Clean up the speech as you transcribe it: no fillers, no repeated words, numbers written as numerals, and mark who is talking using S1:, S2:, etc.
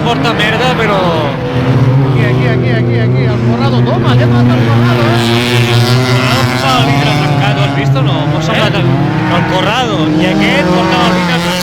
S1: porta merda, però...
S2: Aquí, el Corrado, toma, le mata el Corrado,
S1: Corrado portava el vidre trencat, ho has vist o no? M'ha semblat que el Corrado i aquest portava el vidre trencat.